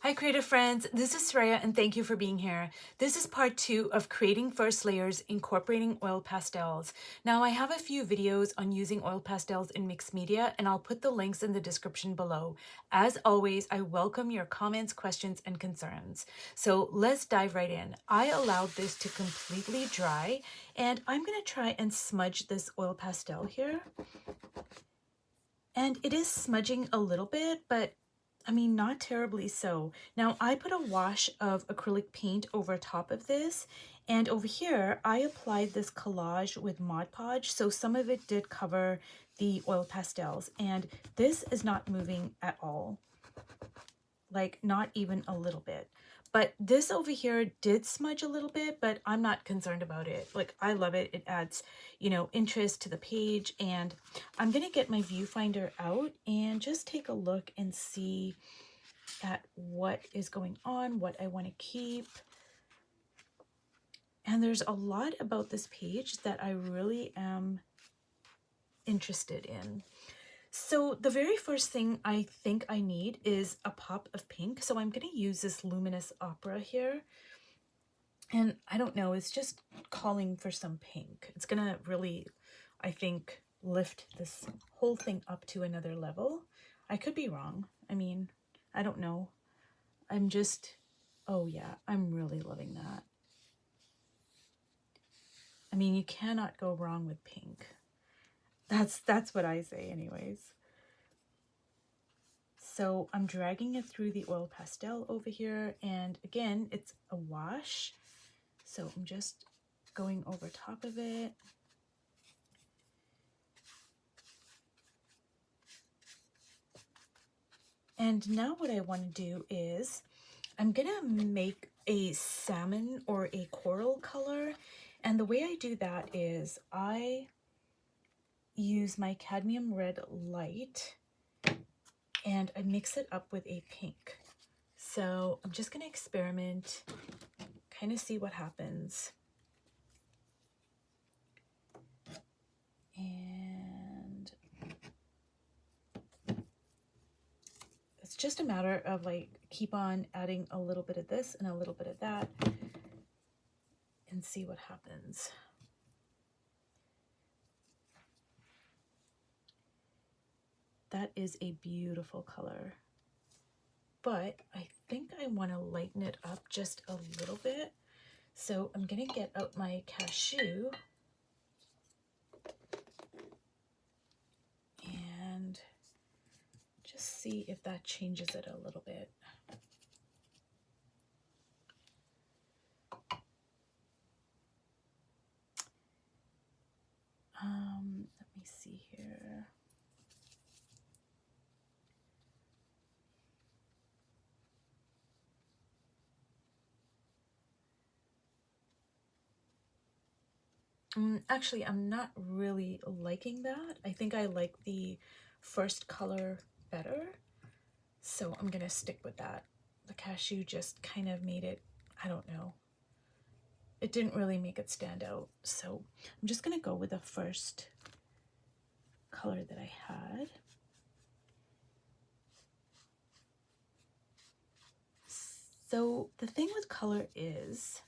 Hi creative friends, this is Sreya and thank you for being here. This is part 2 of creating first layers incorporating oil pastels. Now I have a few videos on using oil pastels in mixed media and I'll put the links in the description below. As always, I welcome your comments, questions, and concerns. So let's dive right in. I allowed this to completely dry and I'm going to try and smudge this oil pastel here. And it is smudging a little bit, but I mean, not terribly so. Now, I put a wash of acrylic paint over top of this, and over here, I applied this collage with Mod Podge, so some of it did cover the oil pastels, and this is not moving at all, like not even a little bit. But this over here did smudge a little bit, but I'm not concerned about it. Like, I love it. It adds, interest to the page. And I'm going to get my viewfinder out and just take a look and see at what is going on, what I want to keep. And there's a lot about this page that I really am interested in. So the very first thing I think I need is a pop of pink. So I'm going to use this Luminous Opera here. And I don't know, it's just calling for some pink. It's going to really, I think, lift this whole thing up to another level. I could be wrong. I mean, I don't know. I'm just, oh yeah, I'm really loving that. I mean, you cannot go wrong with pink. That's what I say anyways. So I'm dragging it through the oil pastel over here. And again, it's a wash. So I'm just going over top of it. And now what I want to do is I'm going to make a salmon or a coral color. And the way I do that is I use my cadmium red light and I mix it up with a pink. So I'm just going to experiment, kind of see what happens. And it's just a matter of like keep on adding a little bit of this and a little bit of that and see what happens. That is a beautiful color, but I think I want to lighten it up just a little bit. So I'm going to get out my cashew and just see if that changes it a little bit. Let me see here. Actually, I'm not really liking that. I think I like the first color better. So I'm going to stick with that. The cashew just kind of made it, I don't know. It didn't really make it stand out. So I'm just going to go with the first color that I had. So the thing with color is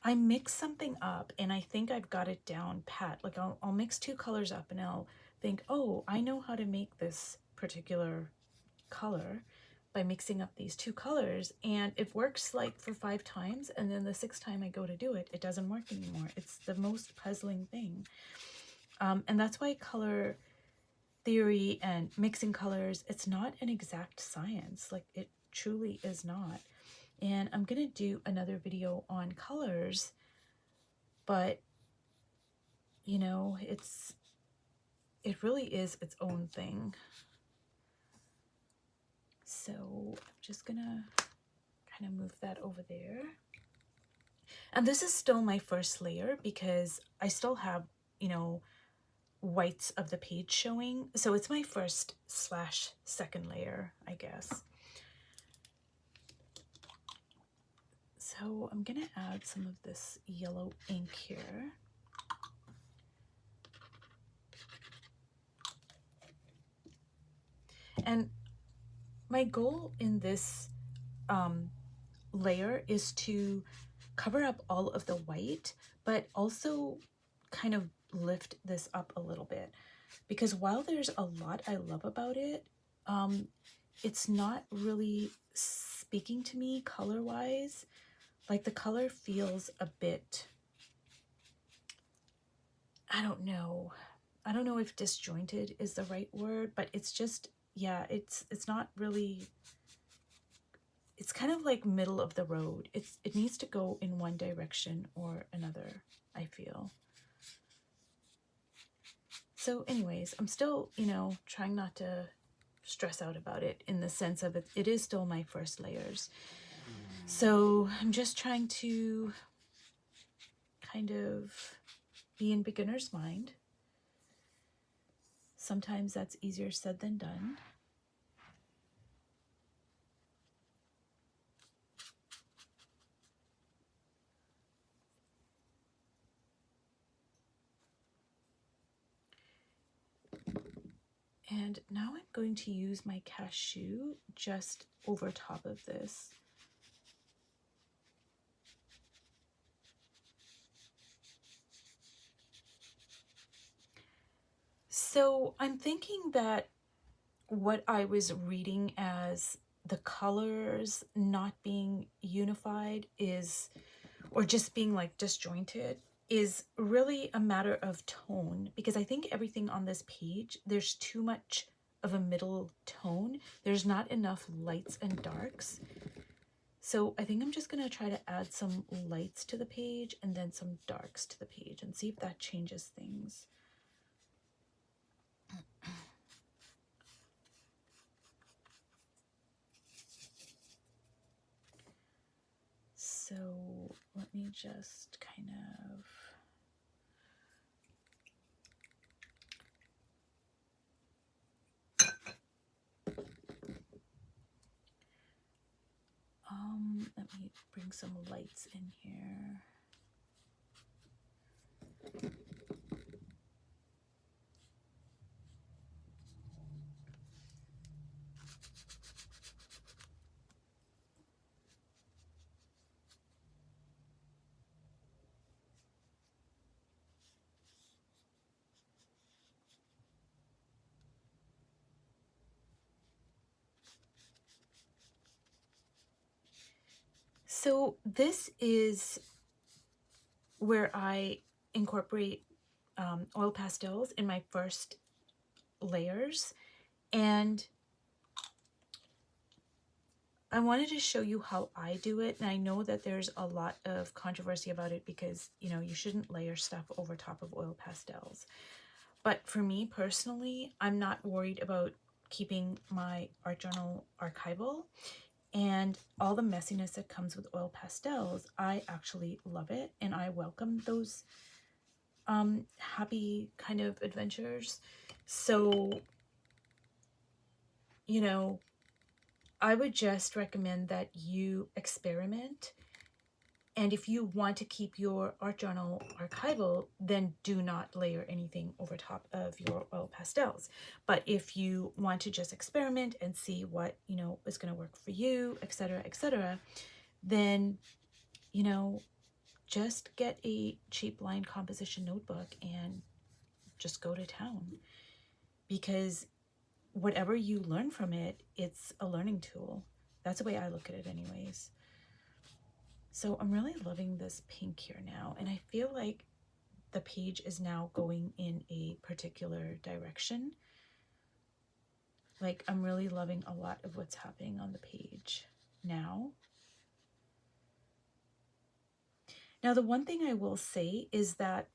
I mix something up and I think I've got it down pat. Like I'll mix two colors up and I'll think, oh, I know how to make this particular color by mixing up these two colors, and it works like for 5 times, and then the 6th time I go to do it, it doesn't work anymore. It's the most puzzling thing. And that's why color theory and mixing colors, it's not an exact science. Like it truly is not. And I'm gonna do another video on colors, but you know, it really is its own thing. So I'm just gonna kind of move that over there. And this is still my first layer because I still have, you know, whites of the page showing. So it's my first / second layer, I guess. So I'm gonna add some of this yellow ink here. And my goal in this layer is to cover up all of the white, but also kind of lift this up a little bit, because while there's a lot I love about it, it's not really speaking to me color-wise. Like the color feels a bit, I don't know if disjointed is the right word, but it's just, yeah, it's not really, it's kind of like middle of the road. It needs to go in one direction or another, I feel. So anyways, I'm still, you know, trying not to stress out about it, in the sense of it is still my first layers. So I'm just trying to kind of be in beginner's mind. Sometimes that's easier said than done. And now I'm going to use my cashew just over top of this. So I'm thinking that what I was reading as the colors not being unified is, or just being like disjointed, is really a matter of tone, because I think everything on this page, there's too much of a middle tone. There's not enough lights and darks. So I think I'm just going to try to add some lights to the page and then some darks to the page and see if that changes things. So let me just kind of... let me bring some lights in here. So this is where I incorporate oil pastels in my first layers, and I wanted to show you how I do it. And I know that there's a lot of controversy about it because, you know, you shouldn't layer stuff over top of oil pastels. But for me personally, I'm not worried about keeping my art journal archival, and all the messiness that comes with oil pastels. I actually love it, and I welcome those happy kind of adventures. So, you know, I would just recommend that you experiment. And if you want to keep your art journal archival, then do not layer anything over top of your oil pastels. But if you want to just experiment and see what, you know, is going to work for you, etc., then, you know, just get a cheap line composition notebook and just go to town. Because whatever you learn from it, it's a learning tool. That's the way I look at it anyways. So I'm really loving this pink here now, and I feel like the page is now going in a particular direction. Like I'm really loving a lot of what's happening on the page now. Now, the one thing I will say is that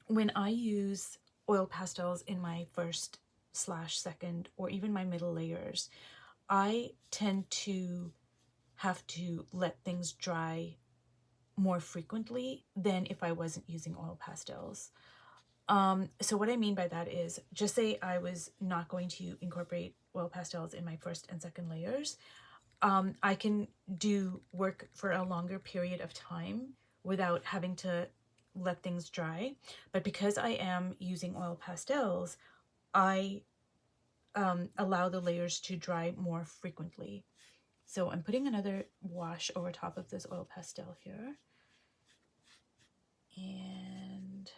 when I use oil pastels in my first / second or even my middle layers, I tend to have to let things dry more frequently than if I wasn't using oil pastels. So what I mean by that is, just say I was not going to incorporate oil pastels in my first and second layers. I can do work for a longer period of time without having to let things dry. But because I am using oil pastels, I allow the layers to dry more frequently. So I'm putting another wash over top of this oil pastel here. And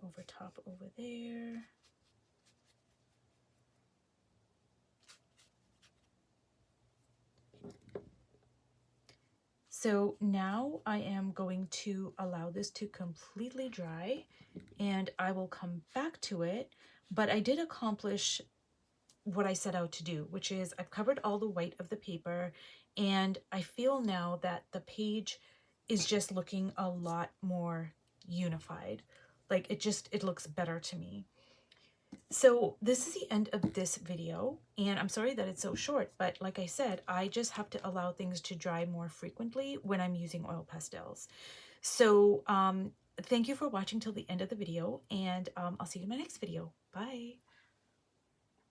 over top over there. So now I am going to allow this to completely dry, and I will come back to it, but I did accomplish what I set out to do, which is I've covered all the white of the paper, and I feel now that the page is just looking a lot more unified. Like it looks better to me. So this is the end of this video, and I'm sorry that it's so short, but like I said, I just have to allow things to dry more frequently when I'm using oil pastels. So thank you for watching till the end of the video, and I'll see you in my next video. Bye.